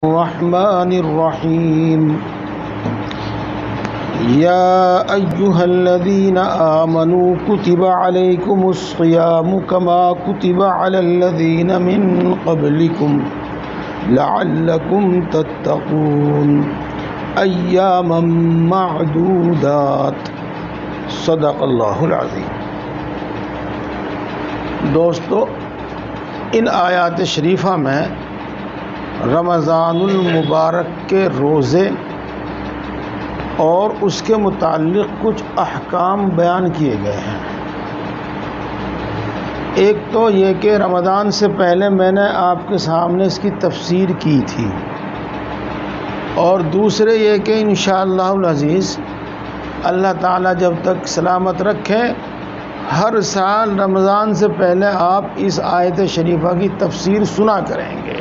الرحمن الرحيم يا أيها الذين آمنوا كتب عليكم الصيام كما كتب على الذين من قبلكم لعلكم تتقون أياما معدودات صدق اللہ العظیم۔ دوستو، ان آیات شریفہ میں رمضان المبارک کے روزے اور اس کے متعلق کچھ احکام بیان کیے گئے ہیں۔ ایک تو یہ کہ رمضان سے پہلے میں نے آپ کے سامنے اس کی تفسیر کی تھی، اور دوسرے یہ کہ انشاءاللہ العزیز اللہ تعالیٰ جب تک سلامت رکھے ہر سال رمضان سے پہلے آپ اس آیت شریفہ کی تفسیر سنا کریں گے،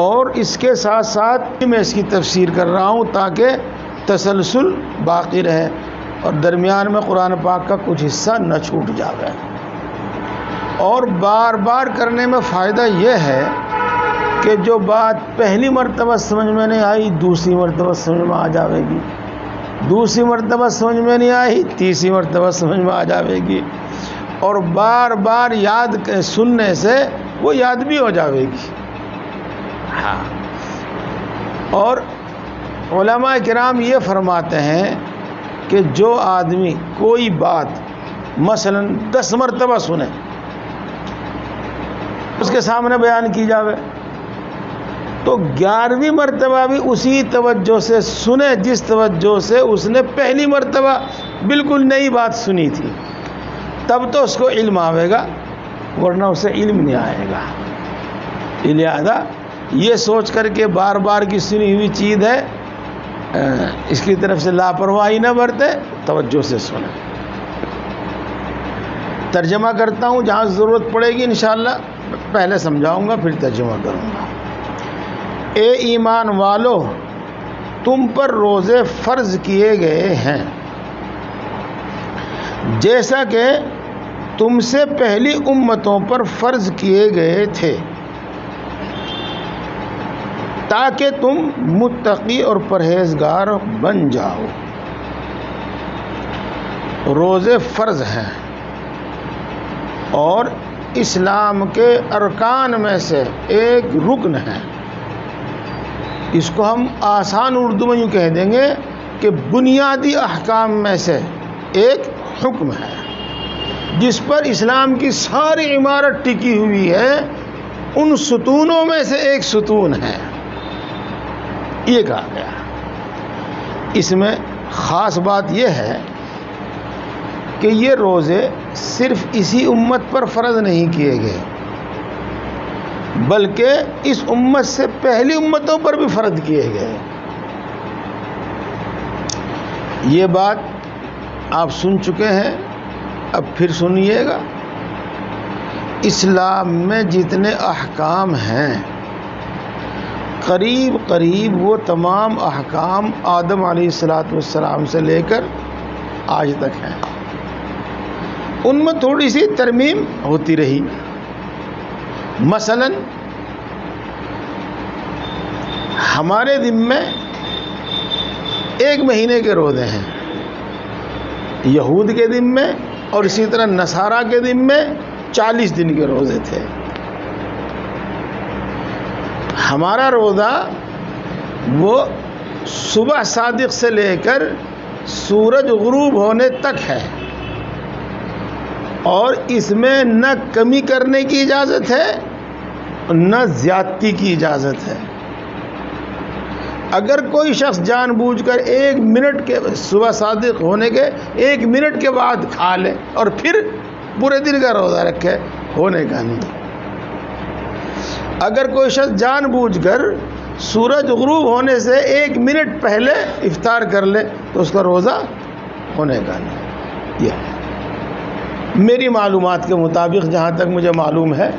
اور اس کے ساتھ ساتھ میں اس کی تفسیر کر رہا ہوں تاکہ تسلسل باقی رہے اور درمیان میں قرآن پاک کا کچھ حصہ نہ چھوٹ جائے۔ اور بار بار کرنے میں فائدہ یہ ہے کہ جو بات پہلی مرتبہ سمجھ میں نہیں آئی دوسری مرتبہ سمجھ میں آ جاوے گی، دوسری مرتبہ سمجھ میں نہیں آئی تیسری مرتبہ سمجھ میں آ جاوے گی، اور بار بار یاد سننے سے وہ یاد بھی ہو جاوے گی۔ اور علماء کرام یہ فرماتے ہیں کہ جو آدمی کوئی بات مثلا 10 مرتبہ سنے اس کے سامنے بیان کی جاوے تو 11ویں مرتبہ بھی اسی توجہ سے سنے جس توجہ سے اس نے پہلی مرتبہ بالکل نئی بات سنی تھی، تب تو اس کو علم آئے گا، ورنہ اسے علم نہیں آئے گا۔ لہذا یہ سوچ کر کے بار بار کی سنی ہوئی چیز ہے اس کی طرف سے لاپرواہی نہ برتے، توجہ سے سنیں۔ ترجمہ کرتا ہوں جہاں ضرورت پڑے گی، انشاءاللہ پہلے سمجھاؤں گا پھر ترجمہ کروں گا۔ اے ایمان والو، تم پر روزے فرض کیے گئے ہیں جیسا کہ تم سے پہلی امتوں پر فرض کیے گئے تھے، تاکہ تم متقی اور پرہیزگار بن جاؤ۔ روزے فرض ہیں اور اسلام کے ارکان میں سے ایک رکن ہے۔ اس کو ہم آسان اردو میں یوں کہہ دیں گے کہ بنیادی احکام میں سے ایک حکم ہے جس پر اسلام کی ساری عمارت ٹکی ہوئی ہے، ان ستونوں میں سے ایک ستون ہے، یہ کہا گیا۔ اس میں خاص بات یہ ہے کہ یہ روزے صرف اسی امت پر فرض نہیں کیے گئے بلکہ اس امت سے پہلی امتوں پر بھی فرض کیے گئے۔ یہ بات آپ سن چکے ہیں، اب پھر سنیے گا۔ اسلام میں جتنے احکام ہیں قریب قریب وہ تمام احکام آدم علیہ السلام سے لے کر آج تک ہیں، ان میں تھوڑی سی ترمیم ہوتی رہی۔ مثلا ہمارے دن میں 1 مہینے کے روزے ہیں، یہود کے دن میں اور اسی طرح نصارہ کے دن میں 40 دن کے روزے تھے۔ ہمارا روزہ وہ صبح صادق سے لے کر سورج غروب ہونے تک ہے، اور اس میں نہ کمی کرنے کی اجازت ہے نہ زیادتی کی اجازت ہے۔ اگر کوئی شخص جان بوجھ کر 1 منٹ کے صبح صادق ہونے کے 1 منٹ کے بعد کھا لے اور پھر پورے دن کا روزہ رکھے، ہونے کا نہیں۔ اگر کوئی شخص جان بوجھ کر سورج غروب ہونے سے 1 منٹ پہلے افطار کر لے تو اس کا روزہ ہونے کا نہیں۔ یہ ہے میری معلومات کے مطابق، جہاں تک مجھے معلوم ہے،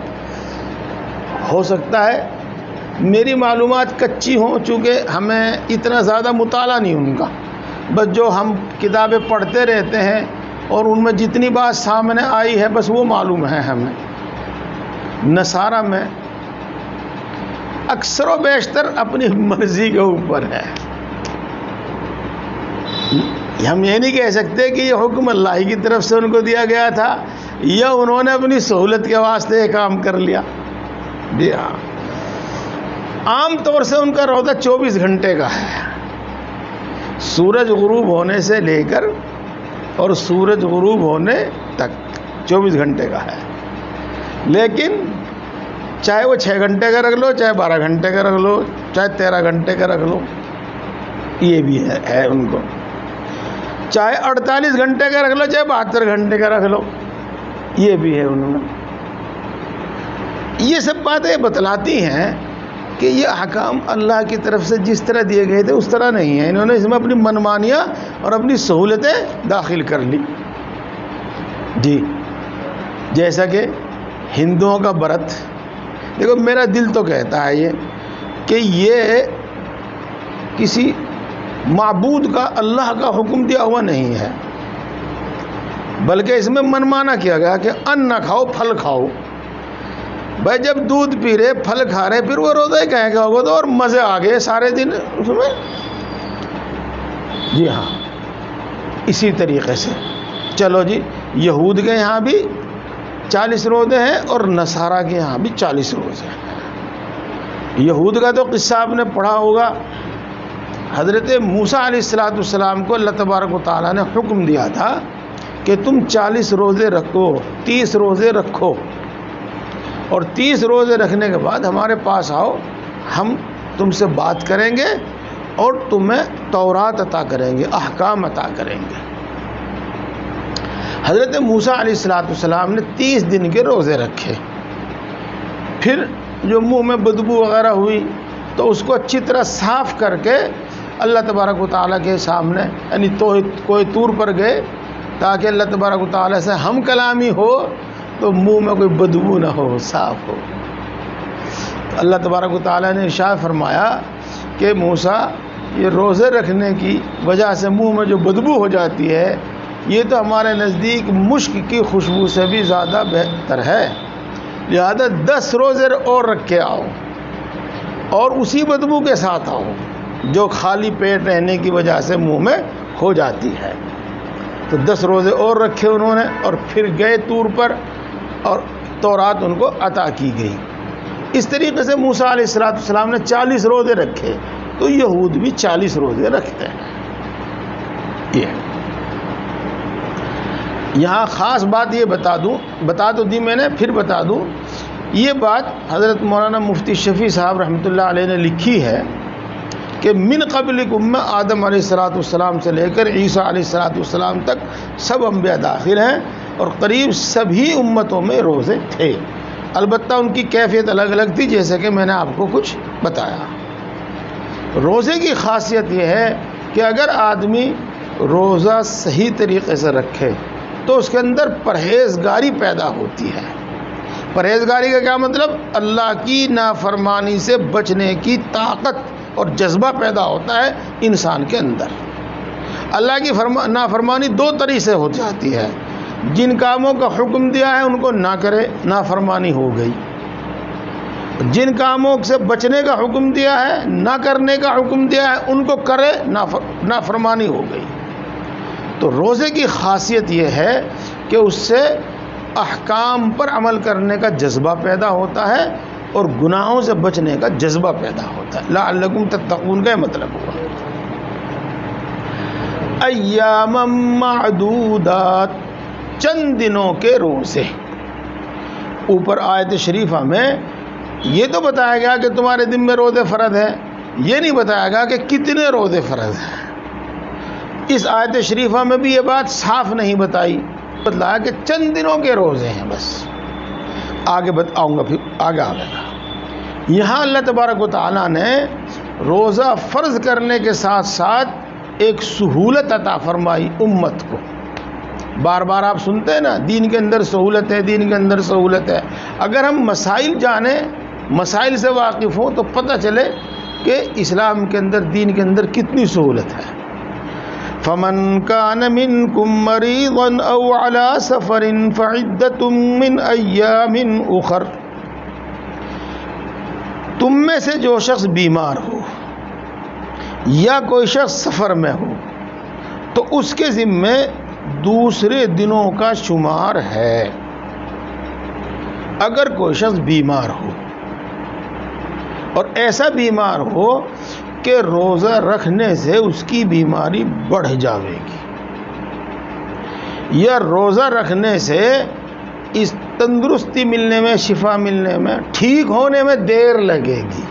ہو سکتا ہے میری معلومات کچی ہوں چونکہ ہمیں اتنا زیادہ مطالعہ نہیں ان کا، بس جو ہم کتابیں پڑھتے رہتے ہیں اور ان میں جتنی بات سامنے آئی ہے بس وہ معلوم ہے ہمیں۔ نصارہ میں اکثر و بیشتر اپنی مرضی کے اوپر ہے. ہم یہ نہیں کہہ سکتے کہ یہ حکم اللہ ہی کی طرف سے ان کو دیا گیا تھا یا انہوں نے اپنی سہولت کے واسطے یہ کام کر لیا. جی ہاں، عام طور سے ان کا روزہ 24 گھنٹے کا ہے، سورج غروب ہونے سے لے کر اور سورج غروب ہونے تک 24 گھنٹے کا ہے. لیکن چاہے وہ 6 گھنٹے کا رکھ لو، چاہے 12 گھنٹے کا رکھ لو، چاہے 13 گھنٹے کا رکھ لو، یہ بھی ہے ان کو. چاہے 48 گھنٹے کا رکھ لو، چاہے 72 گھنٹے کا رکھ لو، یہ بھی ہے انہوں نے. یہ سب باتیں بتلاتی ہیں کہ یہ احکام اللہ کی طرف سے جس طرح دیے گئے تھے اس طرح نہیں ہیں. انہوں نے اس میں اپنی منمانیاں اور اپنی سہولتیں داخل کر لی. جی، جیسا کہ ہندوؤں کا برت، دیکھو میرا دل تو کہتا ہے یہ کہ یہ کسی معبود کا، اللہ کا حکم دیا ہوا نہیں ہے، بلکہ اس میں منمانا کیا گیا کہ ان نہ کھاؤ، پھل کھاؤ. بھائی جب دودھ پی رہے، پھل کھا رہے، پھر وہ روزہ ہی کہیں گا ہوگا تو اور مزے آ گئے سارے دن اس میں. جی ہاں، اسی طریقے سے چلو جی، یہود کے یہاں بھی 40 روزے ہیں اور نصارہ کے یہاں بھی 40 روزے ہیں. یہود کا تو قصہ آپ نے پڑھا ہوگا. حضرت موسیٰ علیہ السلام کو اللہ تبارک و تعالیٰ نے حکم دیا تھا کہ تم 40 روزے رکھو، 30 روزے رکھو، اور 30 روزے رکھنے کے بعد ہمارے پاس آؤ، ہم تم سے بات کریں گے اور تمہیں تورات عطا کریں گے، احکام عطا کریں گے. حضرت موسیٰ علیہ السلام نے 30 دن کے روزے رکھے. پھر جو منہ میں بدبو وغیرہ ہوئی تو اس کو اچھی طرح صاف کر کے اللہ تبارک و تعالیٰ کے سامنے، یعنی کوئی طور پر گئے تاکہ اللہ تبارک و تعالیٰ سے ہم کلامی ہو تو منہ میں کوئی بدبو نہ ہو، صاف ہو. اللہ تبارک و تعالیٰ نے ارشاد فرمایا کہ موسیٰ، یہ روزے رکھنے کی وجہ سے منہ میں جو بدبو ہو جاتی ہے یہ تو ہمارے نزدیک مشک کی خوشبو سے بھی زیادہ بہتر ہے، لہذا 10 روزے اور رکھ کے آؤ اور اسی بدبو کے ساتھ آؤ جو خالی پیٹ رہنے کی وجہ سے منہ میں ہو جاتی ہے. تو 10 روزے اور رکھے انہوں نے اور پھر گئے طور پر اور تورات ان کو عطا کی گئی. اس طریقے سے موسیٰ علیہ السلام نے 40 روزے رکھے، تو یہود بھی 40 روزے رکھتے ہیں. یہ یہاں خاص بات یہ بتا تو دی میں نے، پھر بتا دوں. یہ بات حضرت مولانا مفتی شفیع صاحب رحمۃ اللہ علیہ نے لکھی ہے کہ من قبلکم میں آدم علیہ السلام سے لے کر عیسیٰ علیہ السلام تک سب انبیاء داخل ہیں اور قریب سبھی امتوں میں روزے تھے. البتہ ان کی کیفیت الگ الگ تھی، جیسے کہ میں نے آپ کو کچھ بتایا. روزے کی خاصیت یہ ہے کہ اگر آدمی روزہ صحیح طریقے سے رکھے تو اس کے اندر پرہیزگاری پیدا ہوتی ہے. پرہیزگاری کا کیا مطلب؟ اللہ کی نافرمانی سے بچنے کی طاقت اور جذبہ پیدا ہوتا ہے انسان کے اندر. اللہ کی نافرمانی 2 طریقے سے ہو جاتی ہے. جن کاموں کا حکم دیا ہے ان کو نہ کرے، نافرمانی ہو گئی. جن کاموں سے بچنے کا حکم دیا ہے، نہ کرنے کا حکم دیا ہے، ان کو کرے، نافرمانی ہو گئی. تو روزے کی خاصیت یہ ہے کہ اس سے احکام پر عمل کرنے کا جذبہ پیدا ہوتا ہے اور گناہوں سے بچنے کا جذبہ پیدا ہوتا ہے. لعلکم تتقون کا مطلب ہوا ایام معدودات، چند دنوں کے روزے. اوپر آیت شریفہ میں یہ تو بتایا گیا کہ تمہارے دن میں روزے فرض ہیں، یہ نہیں بتایا گیا کہ کتنے روزے فرض ہیں. اس آیت شریفہ میں بھی یہ بات صاف نہیں بتائی، بتلایا کہ چند دنوں کے روزے ہیں بس. آگے بتاؤں گا، پھر آگے گا. یہاں اللہ تبارک و تعالیٰ نے روزہ فرض کرنے کے ساتھ ساتھ ایک سہولت عطا فرمائی امت کو. بار بار آپ سنتے ہیں نا، دین کے اندر سہولت ہے، دین کے اندر سہولت ہے. اگر ہم مسائل جانیں، مسائل سے واقف ہوں تو پتہ چلے کہ اسلام کے اندر، دین کے اندر کتنی سہولت ہے. فمن كان منكم مريضا او على سفر فعدة من ایام اخر. تم میں سے جو شخص بیمار ہو یا کوئی شخص سفر میں ہو تو اس کے ذمے دوسرے دنوں کا شمار ہے۔ اگر کوئی شخص بیمار ہو اور ایسا بیمار ہو کہ روزہ رکھنے سے اس کی بیماری بڑھ جاوے گی یا روزہ رکھنے سے اس تندرستی ملنے میں، شفا ملنے میں، ٹھیک ہونے میں دیر لگے گی،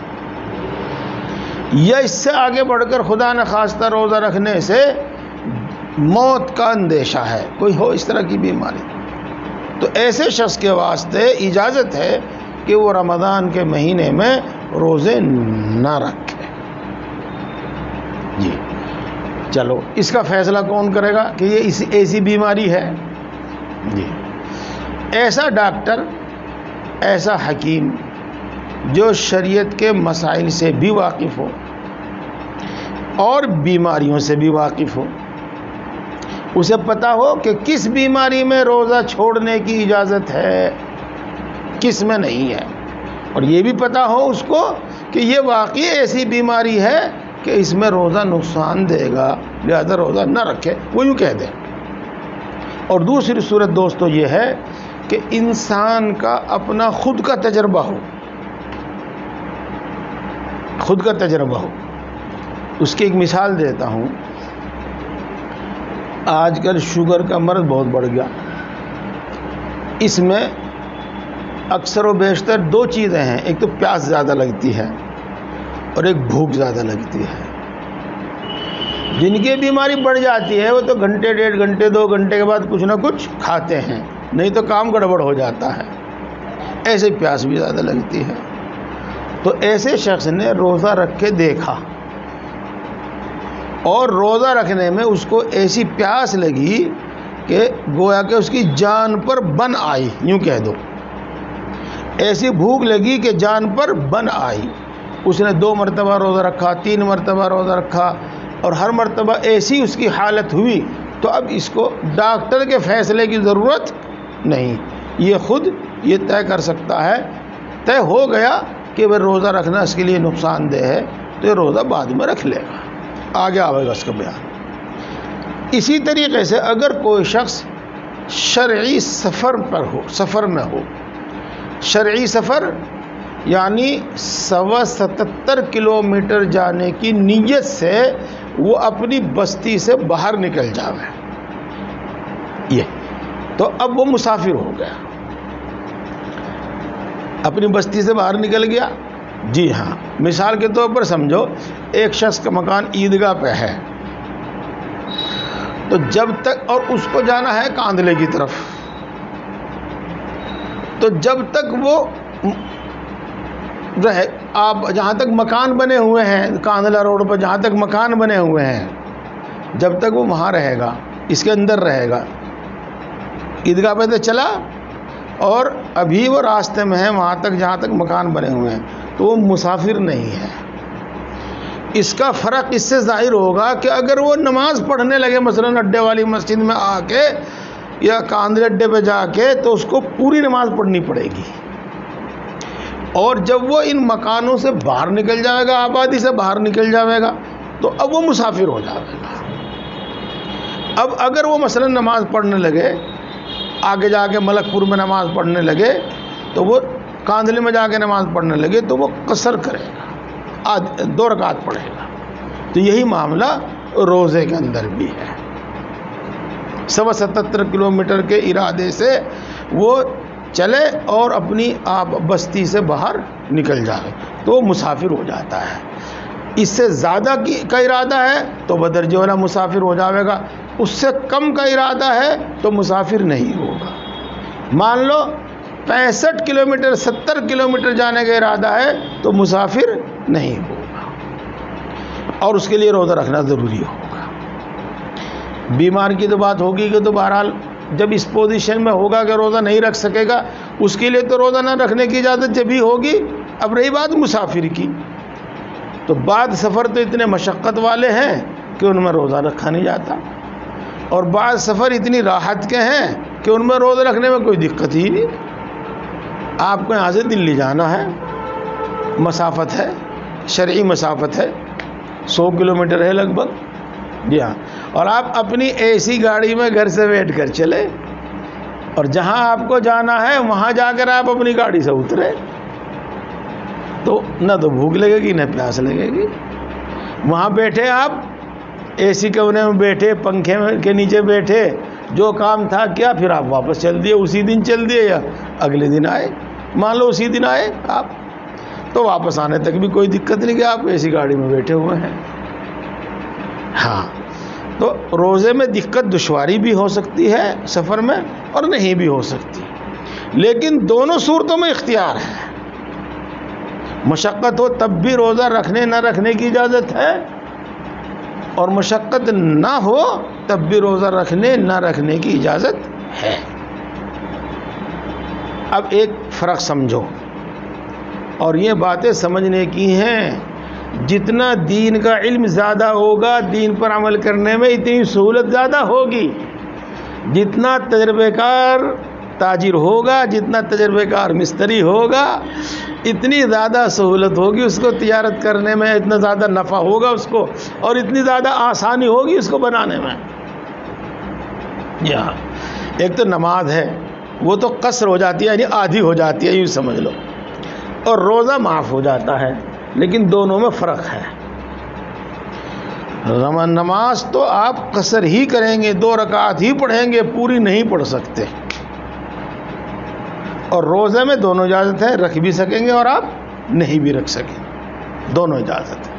یا اس سے آگے بڑھ کر خدا نخواستہ روزہ رکھنے سے موت کا اندیشہ ہے، کوئی ہو اس طرح کی بیماری، تو ایسے شخص کے واسطے اجازت ہے کہ وہ رمضان کے مہینے میں روزے نہ رکھے۔ جی چلو، اس کا فیصلہ کون کرے گا کہ یہ ایسی بیماری ہے؟ جی ایسا ڈاکٹر، ایسا حکیم جو شریعت کے مسائل سے بھی واقف ہو اور بیماریوں سے بھی واقف ہو، اسے پتہ ہو کہ کس بیماری میں روزہ چھوڑنے کی اجازت ہے، کس میں نہیں ہے، اور یہ بھی پتہ ہو اس کو کہ یہ واقعی ایسی بیماری ہے کہ اس میں روزہ نقصان دے گا، لہذا روزہ نہ رکھے، وہ یوں کہہ دے۔ اور دوسری صورت دوستو یہ ہے کہ انسان کا اپنا خود کا تجربہ ہو، خود کا تجربہ ہو۔ اس کی ایک مثال دیتا ہوں۔ آج کل شوگر کا مرض بہت بڑھ گیا، اس میں اکثر و بیشتر دو چیزیں ہیں، ایک تو پیاس زیادہ لگتی ہے اور ایک بھوک زیادہ لگتی ہے۔ جن کی بیماری بڑھ جاتی ہے وہ تو گھنٹے، ڈیڑھ گھنٹے، 2 گھنٹے کے بعد کچھ نہ کچھ کھاتے ہیں، نہیں تو کام گڑبڑ ہو جاتا ہے۔ ایسے پیاس بھی زیادہ لگتی ہے، تو ایسے شخص نے روزہ رکھ کے دیکھا اور روزہ رکھنے میں اس کو ایسی پیاس لگی کہ گویا کہ اس کی جان پر بن آئی، یوں کہہ دو، ایسی بھوک لگی کہ جان پر بن آئی۔ اس نے 2 مرتبہ روزہ رکھا، 3 مرتبہ روزہ رکھا، اور ہر مرتبہ ایسی اس کی حالت ہوئی تو اب اس کو ڈاکٹر کے فیصلے کی ضرورت نہیں، یہ خود یہ طے کر سکتا ہے، طے ہو گیا کہ وہ روزہ رکھنا اس کے لیے نقصان دہ ہے، تو یہ روزہ بعد میں رکھ لے گا، آگے آئے گا اس کا بیان۔ اسی طریقے سے اگر کوئی شخص شرعی سفر پر ہو، سفر میں ہو، شرعی سفر یعنی 77 کلومیٹر جانے کی نیت سے وہ اپنی بستی سے باہر نکل جاوے، یہ تو اب وہ مسافر ہو گیا، اپنی بستی سے باہر نکل گیا۔ جی ہاں، مثال کے طور پر سمجھو ایک شخص کا مکان عیدگاہ پہ ہے، تو جب تک، اور اس کو جانا ہے کاندلے کی طرف، تو جب تک وہ رہے، آپ جہاں تک مکان بنے ہوئے ہیں کاندلہ روڈ پر، جہاں تک مکان بنے ہوئے ہیں، جب تک وہ وہاں رہے گا، اس کے اندر رہے گا، عیدگاہ پہ تو چلا اور ابھی وہ راستے میں ہے وہاں تک جہاں تک مکان بنے ہوئے ہیں، تو وہ مسافر نہیں ہے۔ اس کا فرق اس سے ظاہر ہوگا کہ اگر وہ نماز پڑھنے لگے مثلاً اڈے والی مسجد میں آ کے یا کاندلے اڈے پہ جا کے، تو اس کو پوری نماز پڑھنی پڑے گی، اور جب وہ ان مکانوں سے باہر نکل جائے گا، آبادی سے باہر نکل جائے گا، تو اب وہ مسافر ہو جائے گا۔ اب اگر وہ مثلا نماز پڑھنے لگے، آگے جا کے ملک پور میں نماز پڑھنے لگے، تو وہ کاندلے میں جا کے نماز پڑھنے لگے، تو وہ قصر کرے گا، 2 رکعت پڑھے گا۔ تو یہی معاملہ روزے کے اندر بھی ہے، 77 کلومیٹر کے ارادے سے وہ چلے اور اپنی بستی سے باہر نکل جائے تو وہ مسافر ہو جاتا ہے۔ اس سے زیادہ کا ارادہ ہے تو بدرجہ والا مسافر ہو جائے گا، اس سے کم کا ارادہ ہے تو مسافر نہیں ہوگا۔ مان لو 65 کلومیٹر 70 کلومیٹر جانے کا ارادہ ہے تو مسافر نہیں ہوگا، اور اس کے لیے روزہ رکھنا ضروری ہوگا۔ بیمار کی تو بات ہوگی کہ تو بہرحال جب اس پوزیشن میں ہوگا کہ روزہ نہیں رکھ سکے گا، اس کے لیے تو روزہ نہ رکھنے کی اجازت جب ہی ہوگی۔ اب رہی بات مسافر کی، تو بعض سفر تو اتنے مشقت والے ہیں کہ ان میں روزہ رکھا نہیں جاتا، اور بعض سفر اتنی راحت کے ہیں کہ ان میں روزہ رکھنے میں کوئی دقت ہی نہیں۔ آپ کو یہاں سے دلی جانا ہے، مسافت ہے، شرعی مسافت ہے، 100 کلومیٹر ہے لگ بھگ، جی ہاں، اور آپ اپنی اے سی گاڑی میں گھر سے بیٹھ کر چلے اور جہاں آپ کو جانا ہے وہاں جا کر آپ اپنی گاڑی سے اترے، تو نہ تو بھوک لگے گی نہ پیاس لگے گی۔ وہاں بیٹھے آپ اے سی کمرے میں بیٹھے، پنکھے کے نیچے بیٹھے، جو کام تھا کیا، پھر آپ واپس چل دیے، اسی دن چل دیے یا اگلے دن آئے، مان لو اسی دن آئے آپ، تو واپس آنے تک بھی کوئی دقت نہیں کہ آپ اے سی گاڑی میں بیٹھے ہوئے ہیں۔ ہاں، تو روزے میں دقت دشواری بھی ہو سکتی ہے سفر میں اور نہیں بھی ہو سکتی، لیکن دونوں صورتوں میں اختیار ہے۔ مشقت ہو تب بھی روزہ رکھنے نہ رکھنے کی اجازت ہے، اور مشقت نہ ہو تب بھی روزہ رکھنے نہ رکھنے کی اجازت ہے۔ اب ایک فرق سمجھو، اور یہ باتیں سمجھنے کی ہیں، جتنا دین کا علم زیادہ ہوگا دین پر عمل کرنے میں اتنی سہولت زیادہ ہوگی، جتنا تجربہ کار تاجر ہوگا، جتنا تجربہ کار مستری ہوگا، اتنی زیادہ سہولت ہوگی اس کو تجارت کرنے میں، اتنا زیادہ نفع ہوگا اس کو، اور اتنی زیادہ آسانی ہوگی اس کو بنانے میں۔ یہاں ایک تو نماز ہے، وہ تو قصر ہو جاتی ہے، یعنی آدھی ہو جاتی ہے، یوں سمجھ لو، اور روزہ معاف ہو جاتا ہے، لیکن دونوں میں فرق ہے۔ نماز تو آپ قصر ہی کریں گے، 2 رکعت ہی پڑھیں گے، پوری نہیں پڑھ سکتے، اور روزے میں دونوں اجازت ہے، رکھ بھی سکیں گے اور آپ نہیں بھی رکھ سکیں، دونوں اجازت ہے۔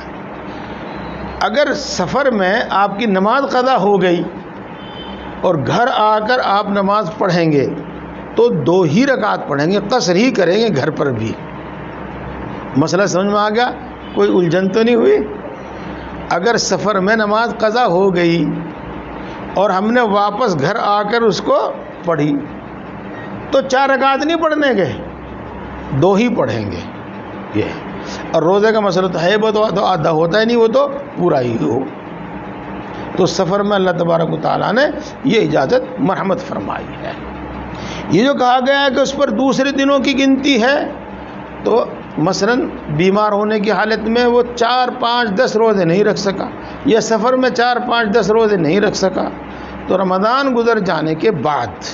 اگر سفر میں آپ کی نماز قضا ہو گئی اور گھر آ کر آپ نماز پڑھیں گے تو 2 ہی رکعت پڑھیں گے، قصر ہی کریں گے گھر پر بھی۔ مسئلہ سمجھ میں آ گیا؟ کوئی الجھن تو نہیں ہوئی؟ اگر سفر میں نماز قضا ہو گئی اور ہم نے واپس گھر آ کر اس کو پڑھی تو 4 رکعت نہیں پڑھنے گے، 2 ہی پڑھیں گے یہ۔ اور روزے کا مسئلہ تو ہے، وہ تو آدھا ہوتا ہی نہیں، وہ تو پورا ہی ہو۔ تو سفر میں اللہ تبارک و تعالیٰ نے یہ اجازت مرحمت فرمائی ہے۔ یہ جو کہا گیا ہے کہ اس پر دوسرے دنوں کی گنتی ہے، تو مثلا بیمار ہونے کی حالت میں وہ 4 5 10 روزے نہیں رکھ سکا، یا سفر میں 4 5 10 روزے نہیں رکھ سکا، تو رمضان گزر جانے کے بعد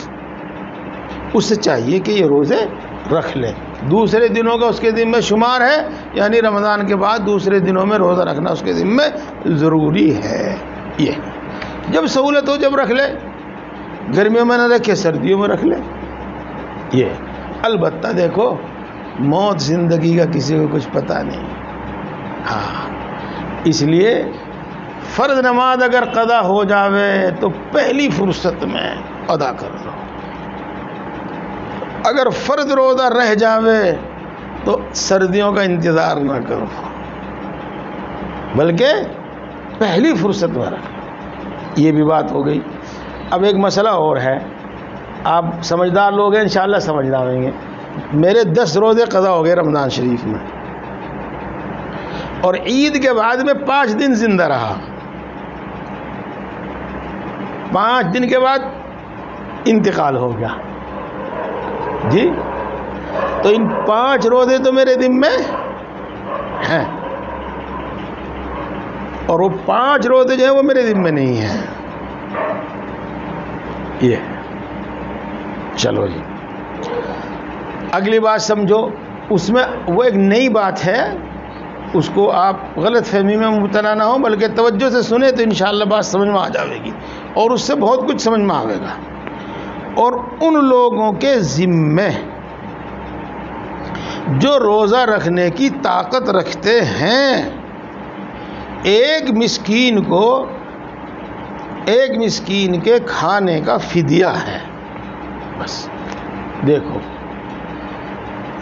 اسے چاہیے کہ یہ روزے رکھ لے۔ دوسرے دنوں کا اس کے ذمہ شمار ہے، یعنی رمضان کے بعد دوسرے دنوں میں روزہ رکھنا اس کے ذمہ ضروری ہے۔ یہ جب سہولت ہو جب رکھ لے، گرمیوں میں نہ رکھے، سردیوں میں رکھ لے۔ یہ البتہ دیکھو، موت زندگی کا کسی کو کچھ پتہ نہیں، ہاں، اس لیے فرض نماز اگر قضا ہو جاوے تو پہلی فرصت میں ادا کر لو، اگر فرض روزہ رہ جاوے تو سردیوں کا انتظار نہ کرو، بلکہ پہلی فرصت میں رکھ۔ یہ بھی بات ہو گئی۔ اب ایک مسئلہ اور ہے، آپ سمجھدار لوگ ہیں، انشاءاللہ سمجھ جائیں گے۔ میرے 10 روزے قضا ہو گئے رمضان شریف میں، اور عید کے بعد میں 5 دن زندہ رہا، 5 دن کے بعد انتقال ہو گیا جی، تو ان 5 روزے تو میرے ذمہ ہیں، اور وہ 5 روزے جو ہیں وہ میرے ذمہ نہیں ہیں۔ یہ چلو جی، اگلی بات سمجھو، اس میں وہ ایک نئی بات ہے، اس کو آپ غلط فہمی میں مبتلا نہ ہو، بلکہ توجہ سے سنیں تو انشاءاللہ بات سمجھ میں آ جائے گی، اور اس سے بہت کچھ سمجھ میں آئے گا۔ اور ان لوگوں کے ذمے جو روزہ رکھنے کی طاقت رکھتے ہیں، ایک مسکین کے کھانے کا فدیہ ہے۔ بس دیکھو،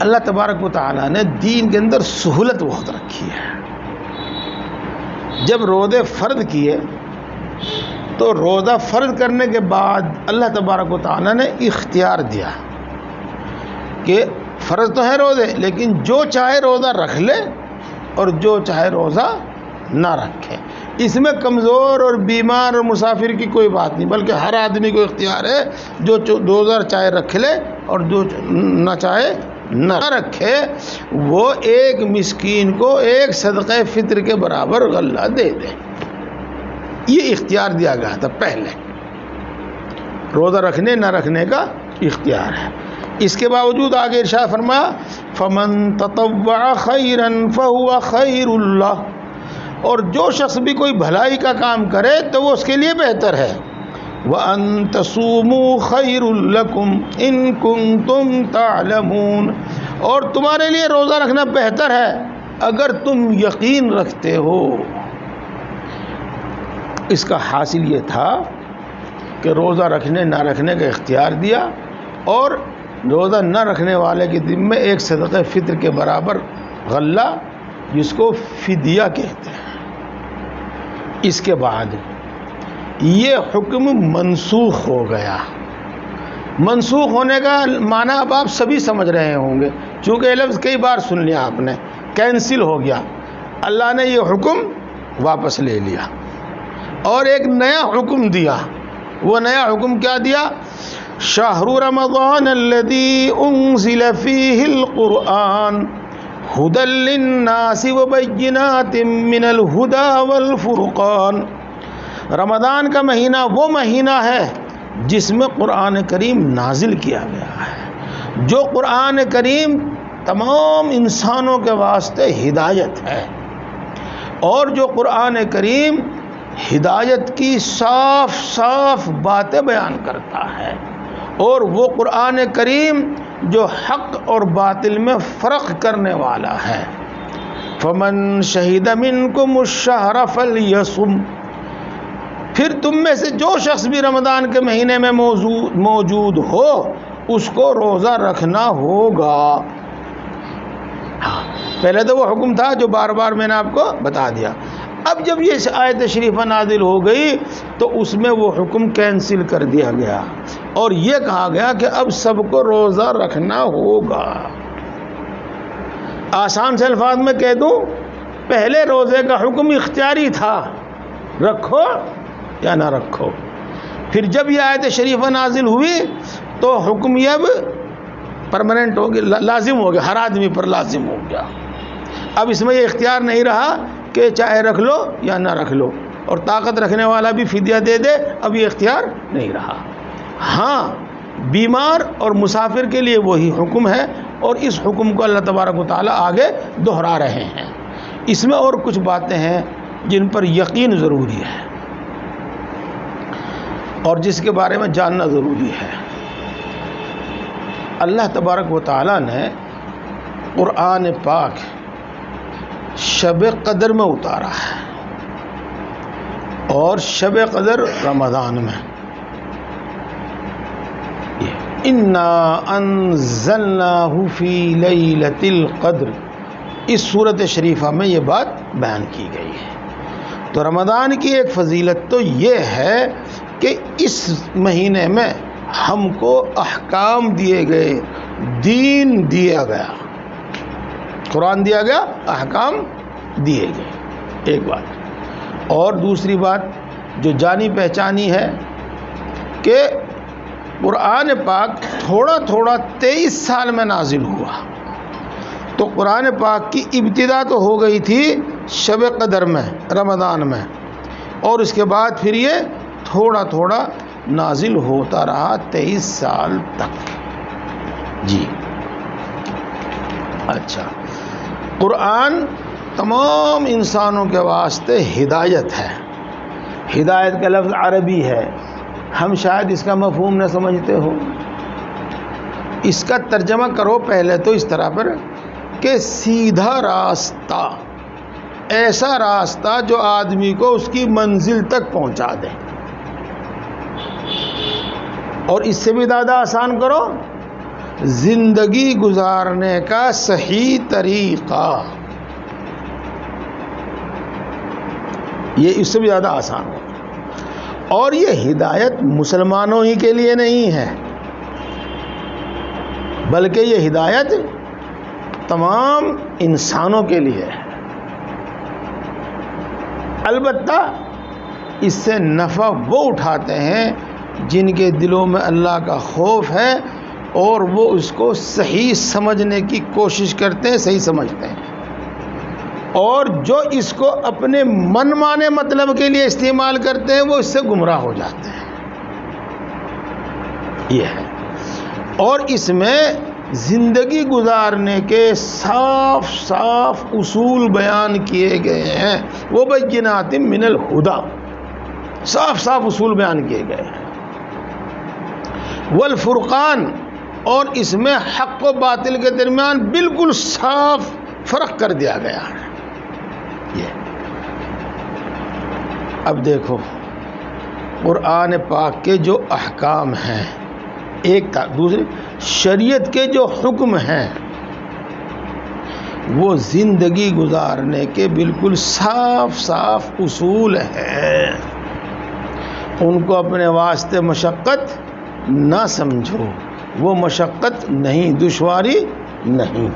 اللہ تبارک و تعالیٰ نے دین کے اندر سہولت بہت رکھی ہے۔ جب روزے فرض کیے تو روزہ فرض کرنے کے بعد اللہ تبارک و تعالیٰ نے اختیار دیا کہ فرض تو ہے روزے، لیکن جو چاہے روزہ رکھ لے اور جو چاہے روزہ نہ رکھے۔ اس میں کمزور اور بیمار اور مسافر کی کوئی بات نہیں، بلکہ ہر آدمی کو اختیار ہے، جو روزہ چاہے رکھ لے اور جو نہ چاہے نہ رکھے وہ ایک مسکین کو ایک صدقہ فطر کے برابر غلہ دے دے. یہ اختیار دیا گیا تھا پہلے، روزہ رکھنے نہ رکھنے کا اختیار ہے. اس کے باوجود آگے ارشاد فرمایا فمن تطوع خیرا فهو خیر اللہ، اور جو شخص بھی کوئی بھلائی کا کام کرے تو وہ اس کے لیے بہتر ہے. وَأَن تَصُومُوا خَيْرٌ لَكُمْ إِن كُنتُمْ تَعْلَمُونَ، اور تمہارے لیے روزہ رکھنا بہتر ہے اگر تم یقین رکھتے ہو. اس کا حاصل یہ تھا کہ روزہ رکھنے نہ رکھنے کا اختیار دیا، اور روزہ نہ رکھنے والے کے ذمے ایک صدقہ فطر کے برابر غلہ، جس کو فدیہ کہتے ہیں. اس کے بعد یہ حکم منسوخ ہو گیا. منسوخ ہونے کا معنی اب آپ سبھی سمجھ رہے ہوں گے، چونکہ یہ لفظ کئی بار سن لیا آپ نے. کینسل ہو گیا، اللہ نے یہ حکم واپس لے لیا اور ایک نیا حکم دیا. وہ نیا حکم کیا دیا؟ شہر رمضان الذی انزل فیہ القرآن ھدی للناس وبینات من الھدی والفرقان. رمضان کا مہینہ وہ مہینہ ہے جس میں قرآن کریم نازل کیا گیا ہے، جو قرآن کریم تمام انسانوں کے واسطے ہدایت ہے، اور جو قرآن کریم ہدایت کی صاف صاف باتیں بیان کرتا ہے، اور وہ قرآن کریم جو حق اور باطل میں فرق کرنے والا ہے. فمن شہد منکم الشہر فلیصم، پھر تم میں سے جو شخص بھی رمضان کے مہینے میں موجود ہو اس کو روزہ رکھنا ہوگا. پہلے تو وہ حکم تھا جو بار بار میں نے آپ کو بتا دیا. اب جب یہ آیت شریفہ نازل ہو گئی تو اس میں وہ حکم کینسل کر دیا گیا، اور یہ کہا گیا کہ اب سب کو روزہ رکھنا ہوگا. آسان سے الفاظ میں کہہ دوں، پہلے روزے کا حکم اختیاری تھا، رکھو یا نہ رکھو. پھر جب یہ آیت شریفہ نازل ہوئی تو حکم یہ اب پرماننٹ ہو گیا، لازم ہو گیا، ہر آدمی پر لازم ہو گیا. اب اس میں یہ اختیار نہیں رہا کہ چاہے رکھ لو یا نہ رکھ لو، اور طاقت رکھنے والا بھی فدیہ دے دے، اب یہ اختیار نہیں رہا. ہاں، بیمار اور مسافر کے لیے وہی حکم ہے، اور اس حکم کو اللہ تبارک و تعالیٰ آگے دہرا رہے ہیں. اس میں اور کچھ باتیں ہیں جن پر یقین ضروری ہے اور جس کے بارے میں جاننا ضروری ہے. اللہ تبارک و تعالیٰ نے قرآن پاک شب قدر میں اتارا ہے، اور شب قدر رمضان میں. انا انزلناہ فی لیلۃ القدر، اس صورت شریفہ میں یہ بات بیان کی گئی ہے. تو رمضان کی ایک فضیلت تو یہ ہے کہ اس مہینے میں ہم کو احکام دیے گئے، دین دیا گیا، قرآن دیا گیا، احکام دیے گئے. ایک بات. اور دوسری بات جو جانی پہچانی ہے کہ قرآن پاک تھوڑا تھوڑا 23 سال میں نازل ہوا. تو قرآن پاک کی ابتدا تو ہو گئی تھی شب قدر میں، رمضان میں، اور اس کے بعد پھر یہ تھوڑا تھوڑا نازل ہوتا رہا 23 سال تک. جی اچھا، قرآن تمام انسانوں کے واسطے ہدایت ہے. ہدایت کا لفظ عربی ہے، ہم شاید اس کا مفہوم نہ سمجھتے ہو. اس کا ترجمہ کرو پہلے تو اس طرح پر کہ سیدھا راستہ، ایسا راستہ جو آدمی کو اس کی منزل تک پہنچا دے. اور اس سے بھی زیادہ آسان کرو، زندگی گزارنے کا صحیح طریقہ، یہ اس سے بھی زیادہ آسان ہو. اور یہ ہدایت مسلمانوں ہی کے لیے نہیں ہے، بلکہ یہ ہدایت تمام انسانوں کے لیے ہے. البتہ اس سے نفع وہ اٹھاتے ہیں جن کے دلوں میں اللہ کا خوف ہے اور وہ اس کو صحیح سمجھنے کی کوشش کرتے ہیں، صحیح سمجھتے ہیں، اور جو اس کو اپنے من مانے مطلب کے لیے استعمال کرتے ہیں وہ اس سے گمراہ ہو جاتے ہیں. یہ ہے. اور اس میں زندگی گزارنے کے صاف صاف اصول بیان کیے گئے ہیں. وہ بینات من الہدی، صاف صاف اصول بیان کیے گئے ہیں. والفرقان، اور اس میں حق و باطل کے درمیان بالکل صاف فرق کر دیا گیا ہے. یہ اب دیکھو قرآن پاک کے جو احکام ہیں ایک تھا، دوسرے شریعت کے جو حکم ہیں وہ زندگی گزارنے کے بالکل صاف صاف اصول ہیں. ان کو اپنے واسطے مشقت نہ سمجھو، وہ مشقت نہیں، دشواری نہیں.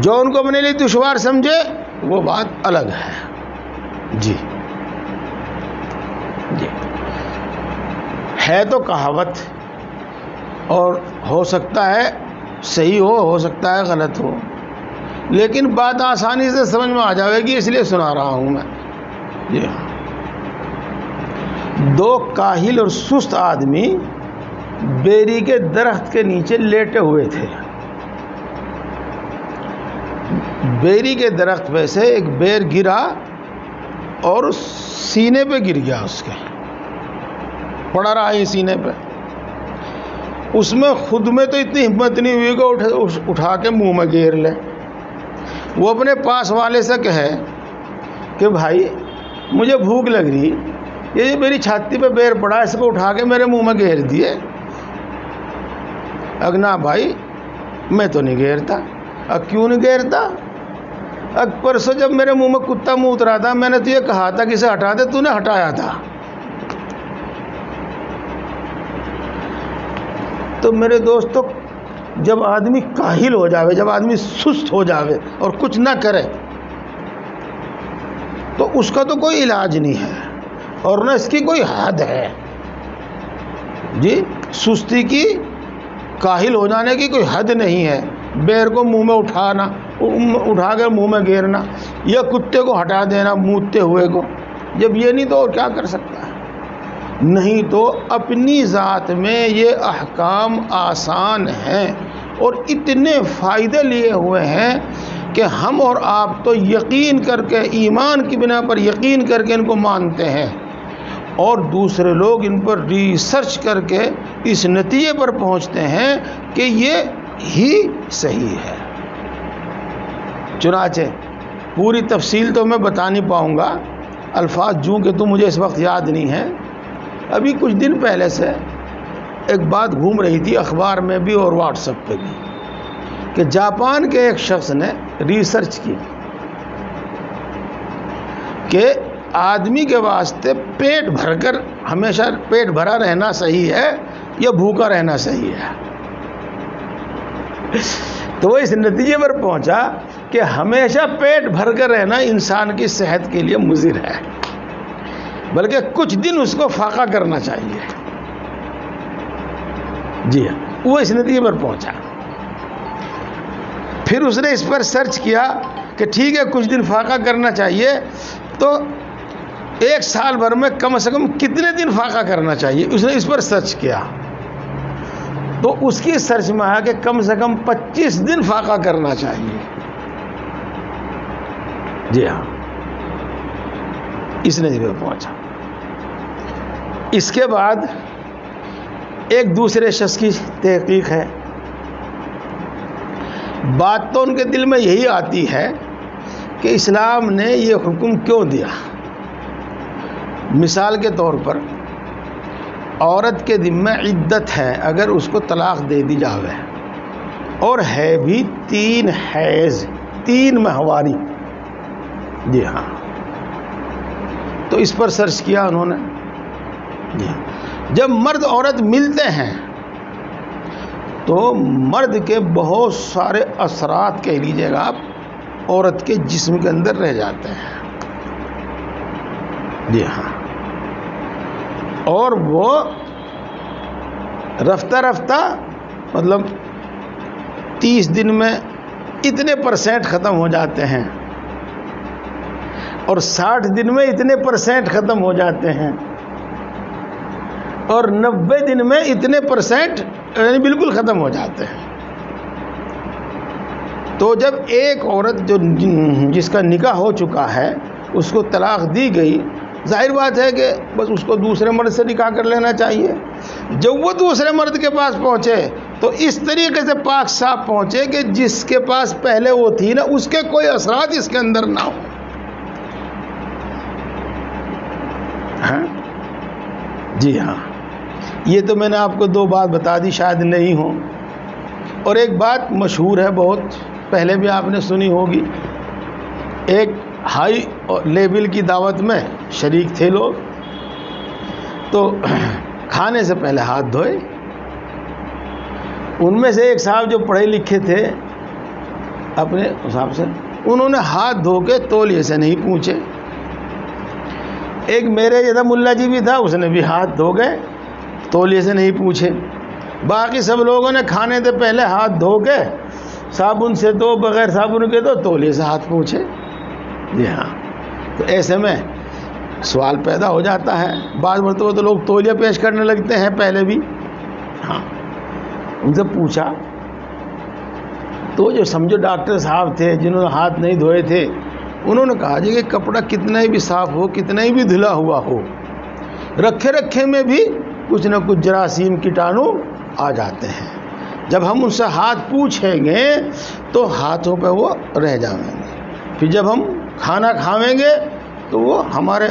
جو ان کو اپنے لیے دشوار سمجھے وہ بات الگ ہے. جی جی ہے تو کہاوت، اور ہو سکتا ہے صحیح ہو سکتا ہے غلط ہو، لیکن بات آسانی سے سمجھ میں آ جائے گی اس لیے سنا رہا ہوں میں. جی ہاں. دو کاہل اور سست آدمی بیری کے درخت کے نیچے لیٹے ہوئے تھے. بیری کے درخت پہ سے ایک بیر گرا اور سینے پہ گر گیا، اس کے پڑا رہا ہے سینے پہ. اس میں خود میں تو اتنی ہمت نہیں ہوئی کہ اٹھا کے منہ میں گیر لے. وہ اپنے پاس والے سے کہے کہ بھائی مجھے بھوک لگ رہی، یہ میری چھاتی پہ بیر پڑا، اس کو اٹھا کے میرے منہ میں گیر دیے. اگنا بھائی میں تو نہیں گیرتا. کیوں نہیں گیرتا؟ پرسوں جب میرے منہ میں کتا منہ اترا تھا میں نے تو یہ کہا تھا کہ اسے ہٹا دے، تو نے ہٹایا تھا. تو میرے دوستو جب آدمی کاہل ہو جاوے، جب آدمی سست ہو جاوے اور کچھ نہ کرے تو اس کا تو کوئی علاج نہیں ہے اور نہ اس کی کوئی حد ہے. جی سستی کی، کاہل ہو جانے کی کوئی حد نہیں ہے. بیر کو منہ میں اٹھا کے منہ میں گیرنا یا کتے کو ہٹا دینا مونتے ہوئے کو، جب یہ نہیں تو اور کیا کر سکتا ہے؟ نہیں تو اپنی ذات میں یہ احکام آسان ہیں اور اتنے فائدے لیے ہوئے ہیں کہ ہم اور آپ تو یقین کر کے، ایمان کی بنا پر یقین کر کے ان کو مانتے ہیں، اور دوسرے لوگ ان پر ریسرچ کر کے اس نتیجے پر پہنچتے ہیں کہ یہ ہی صحیح ہے. چنانچہ پوری تفصیل تو میں بتا نہیں پاؤں گا، الفاظ جوں کہ تو مجھے اس وقت یاد نہیں ہے. ابھی کچھ دن پہلے سے ایک بات گھوم رہی تھی اخبار میں بھی اور واٹس ایپ پہ بھی کہ جاپان کے ایک شخص نے ریسرچ کی کہ آدمی کے واسطے پیٹ بھر کر، ہمیشہ پیٹ بھرا رہنا صحیح ہے یا بھوکا رہنا صحیح ہے. تو وہ اس نتیجے پر پہنچا کہ ہمیشہ پیٹ بھر کر رہنا انسان کی صحت کے لیے مضر ہے، بلکہ کچھ دن اس کو فاقہ کرنا چاہیے. جی ہاں، وہ اس نتیجے پر پہنچا. پھر اس نے اس پر سرچ کیا کہ ٹھیک ہے کچھ دن فاقہ کرنا چاہیے، تو ایک سال بھر میں کم سے کم کتنے دن فاقہ کرنا چاہیے؟ اس نے اس پر سرچ کیا تو اس کی سرچ میں آیا کہ کم سے کم 25 دن فاقہ کرنا چاہیے. جی ہاں، اس نے جگہ پہنچا. اس کے بعد ایک دوسرے شخص کی تحقیق ہے. بات تو ان کے دل میں یہی آتی ہے کہ اسلام نے یہ حکم کیوں دیا. مثال کے طور پر عورت کے ذمہ عدت ہے اگر اس کو طلاق دے دی جاوے، اور ہے بھی 3 حیض، 3 ماہواری. جی ہاں، تو اس پر سرچ کیا انہوں نے. جی ہاں، جب مرد عورت ملتے ہیں تو مرد کے بہت سارے اثرات کہہ لیجیے گا آپ عورت کے جسم کے اندر رہ جاتے ہیں. جی ہاں، اور وہ رفتہ رفتہ مطلب 30 دن میں اتنے % ختم ہو جاتے ہیں اور 60 دن میں اتنے % ختم ہو جاتے ہیں اور 90 دن میں اتنے % یعنی بالکل ختم ہو جاتے ہیں. تو جب ایک عورت جس کا نکاح ہو چکا ہے اس کو طلاق دی گئی، ظاہر بات ہے کہ بس اس کو دوسرے مرد سے نکاح کر لینا چاہیے. جب وہ دوسرے مرد کے پاس پہنچے تو اس طریقے سے پاک صاف پہنچے کہ جس کے پاس پہلے وہ تھی نا اس کے کوئی اثرات اس کے اندر نہ ہو. ہاں جی ہاں، یہ تو میں نے آپ کو 2 بات بتا دی، شاید نہیں ہو. اور ایک بات مشہور ہے بہت، پہلے بھی آپ نے سنی ہوگی. ایک ہائی لیول کی دعوت میں شریک تھے لوگ، تو کھانے سے پہلے ہاتھ دھوئے. ان میں سے ایک صاحب جو پڑھے لکھے تھے اپنے حساب سے، انہوں نے ہاتھ دھو کے تولیے سے نہیں پوچھے. ایک میرے جیسا ملا جی بھی تھا، اس نے بھی ہاتھ دھو گئے، تولیے سے نہیں پوچھے. باقی سب لوگوں نے کھانے سے پہلے ہاتھ دھو کے صابن سے تو بغیر صابن کے تو تولیے سے ہاتھ پوچھے. جی ہاں، تو ایسے میں سوال پیدا ہو جاتا ہے. بعض مرتبہ تو لوگ تولیہ پیش کرنے لگتے ہیں پہلے بھی. ہاں، ان سے پوچھا تو جو سمجھو ڈاکٹر صاحب تھے جنہوں نے ہاتھ نہیں دھوئے تھے، انہوں نے کہا جی کہ کپڑا کتنا ہی بھی صاف ہو، کتنا ہی بھی دھلا ہوا ہو، رکھے میں بھی کچھ نہ کچھ جراثیم کیٹانو آ جاتے ہیں. جب ہم ان سے ہاتھ پوچھیں گے تو ہاتھوں پہ وہ رہ جائیں گے. پھر جب ہم کھانا کھاویں گے تو وہ ہمارے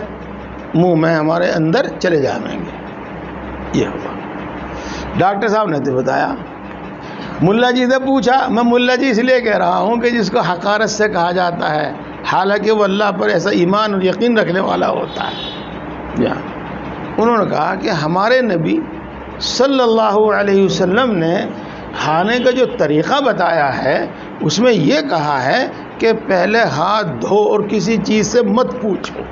منہ میں ہمارے اندر چلے جائیں گے. یہ ہوا. ڈاکٹر صاحب نے تو بتایا. ملا جی سے پوچھا، میں ملا جی اس لیے کہہ رہا ہوں کہ جس کو حقارت سے کہا جاتا ہے حالانکہ وہ اللہ پر ایسا ایمان اور یقین رکھنے والا ہوتا ہے. انہوں نے کہا کہ ہمارے نبی صلی اللہ علیہ وسلم نے کھانے کا جو طریقہ بتایا ہے اس میں یہ کہا ہے کہ پہلے ہاتھ دھو اور کسی چیز سے مت پوچھو،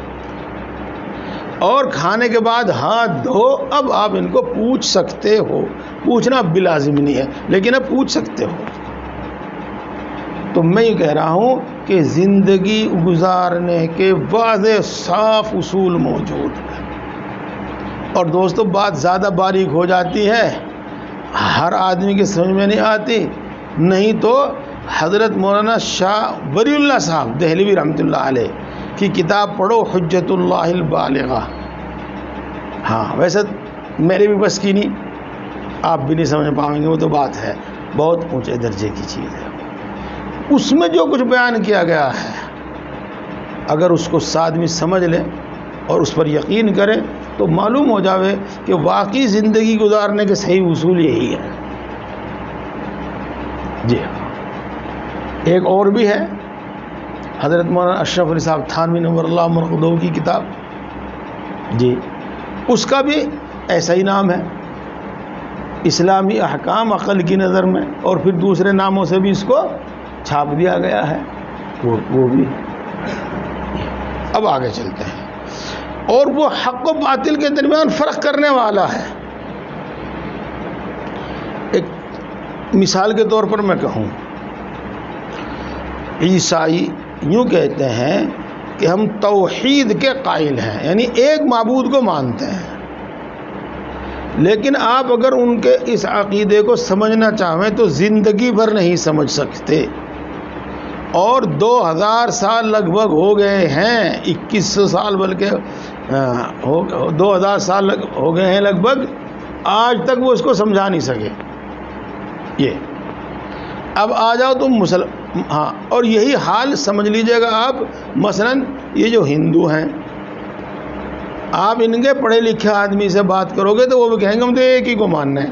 اور کھانے کے بعد ہاتھ دھو. اب آپ ان کو پوچھ سکتے ہو، پوچھنا بلازم نہیں ہے لیکن اب پوچھ سکتے ہو. تو میں یہ کہہ رہا ہوں کہ زندگی گزارنے کے واضح صاف اصول موجود ہیں. اور دوستو بات زیادہ باریک ہو جاتی ہے، ہر آدمی کی سمجھ میں نہیں آتی. نہیں تو حضرت مولانا شاہ ولی اللہ صاحب دہلوی رحمۃ اللہ علیہ کی کتاب پڑھو، حجت اللہ البالغہ. ہاں ویسے میرے بھی بس کی نہیں، آپ بھی نہیں سمجھ پائیں گے، وہ تو بات ہے بہت اونچے درجے کی چیز ہے. اس میں جو کچھ بیان کیا گیا ہے اگر اس کو آدمی سمجھ لے اور اس پر یقین کرے تو معلوم ہو جاوے کہ واقعی زندگی گزارنے کے صحیح اصول یہی ہے. جی ہاں، ایک اور بھی ہے حضرت مولانا اشرف علی صاحب تھانوی نور اللہ مرقدو کی کتاب، جی اس کا بھی ایسا ہی نام ہے، اسلامی احکام عقل کی نظر میں، اور پھر دوسرے ناموں سے بھی اس کو چھاپ دیا گیا ہے. وہ بھی. اب آگے چلتے ہیں. اور وہ حق و باطل کے درمیان فرق کرنے والا ہے. ایک مثال کے طور پر میں کہوں، عیسائی یوں کہتے ہیں کہ ہم توحید کے قائل ہیں، یعنی ایک معبود کو مانتے ہیں. لیکن آپ اگر ان کے اس عقیدے کو سمجھنا چاہیں تو زندگی بھر نہیں سمجھ سکتے. اور 2000 سال لگ بھگ ہو گئے ہیں، 2100 سال بلکہ 2000 سال ہو گئے ہیں لگ بھگ، آج تک وہ اس کو سمجھا نہیں سکے. یہ اب آ جاؤ تم ہاں، اور یہی حال سمجھ لیجئے گا آپ. مثلا یہ جو ہندو ہیں، آپ ان کے پڑھے لکھے آدمی سے بات کرو گے تو وہ بھی کہیں گے ہم تو ایک ہی کو ماننا ہے.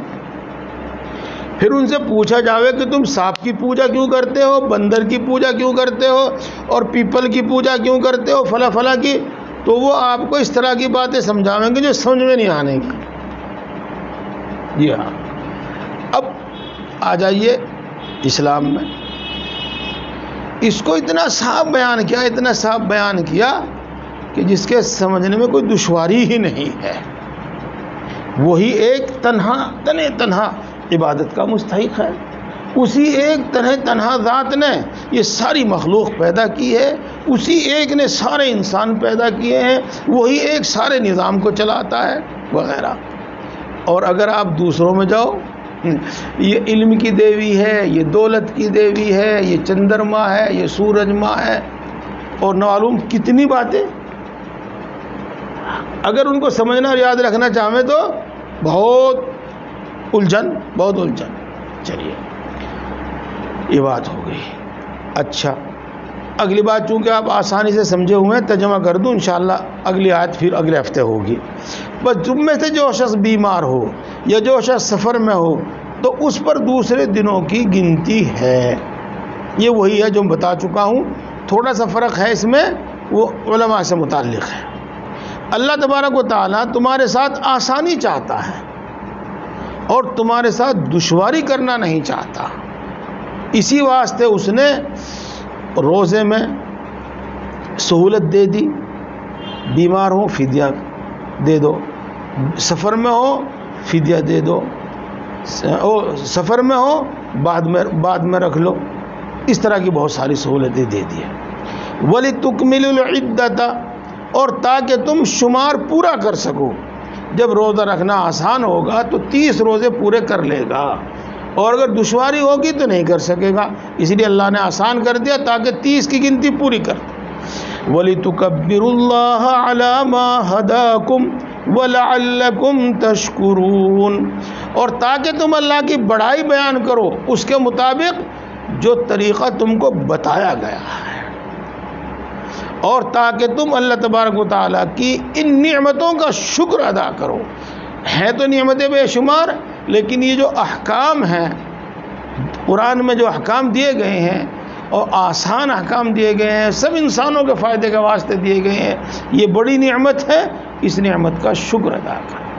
پھر ان سے پوچھا جاوے کہ تم سانپ کی پوجا کیوں کرتے ہو، بندر کی پوجا کیوں کرتے ہو، اور پیپل کی پوجا کیوں کرتے ہو، فلاں فلاں کی، تو وہ آپ کو اس طرح کی باتیں سمجھاویں گے جو سمجھ میں نہیں آنے گی. جی ہاں. اب آ جائیے اسلام میں. اس کو اتنا صاف بیان کیا کہ جس کے سمجھنے میں کوئی دشواری ہی نہیں ہے. وہی ایک تنہا عبادت کا مستحق ہے. اسی ایک تنہا ذات نے یہ ساری مخلوق پیدا کی ہے، اسی ایک نے سارے انسان پیدا کیے ہیں، وہی ایک سارے نظام کو چلاتا ہے وغیرہ. اور اگر آپ دوسروں میں جاؤ، یہ علم کی دیوی ہے، یہ دولت کی دیوی ہے، یہ چندرما ہے، یہ سورج ماں ہے، اور معلوم کتنی باتیں. اگر ان کو سمجھنا اور یاد رکھنا چاہیں تو بہت الجھن. چلیے یہ بات ہو گئی. اچھا، اگلی بات چونکہ آپ آسانی سے سمجھے ہوئے ہیں، ترجمہ کر دوں انشاءاللہ. اگلی آیت پھر اگلے ہفتے ہوگی. بس تم میں سے جو شخص بیمار ہو یا جو شخص سفر میں ہو تو اس پر دوسرے دنوں کی گنتی ہے. یہ وہی ہے جو میں بتا چکا ہوں. تھوڑا سا فرق ہے اس میں، وہ علماء سے متعلق ہے. اللہ تبارک و تعالیٰ تمہارے ساتھ آسانی چاہتا ہے اور تمہارے ساتھ دشواری کرنا نہیں چاہتا. اسی واسطے اس نے روزے میں سہولت دے دی. بیمار ہو فدیہ دے دو، سفر میں ہو فدیہ دے دو، سفر میں ہو بعد میں رکھ لو. اس طرح کی بہت ساری سہولتیں دے دی ہیں. وَلِتُكْمِلُوا الْعِدَّةَ، اور تاکہ تم شمار پورا کر سکو. جب روزہ رکھنا آسان ہوگا تو 30 روزے پورے کر لے گا، اور اگر دشواری ہوگی تو نہیں کر سکے گا. اس لیے اللہ نے آسان کر دیا تاکہ 30 کی گنتی پوری کر دے. وَلِتُكَبِّرُوا اللَّهَ عَلَى مَا هَدَاكُمْ وَلَعَلَّكُمْ تَشْكُرُونَ، اور تاکہ تم اللہ کی بڑائی بیان کرو اس کے مطابق جو طریقہ تم کو بتایا گیا ہے، اور تاکہ تم اللہ تبارک و تعالیٰ کی ان نعمتوں کا شکر ادا کرو. ہیں تو نعمتیں بے شمار، لیکن یہ جو احکام ہیں قرآن میں، جو احکام دیے گئے ہیں اور آسان احکام دیے گئے ہیں، سب انسانوں کے فائدے کے واسطے دیے گئے ہیں، یہ بڑی نعمت ہے. اس نعمت کا شکر ادا کرو.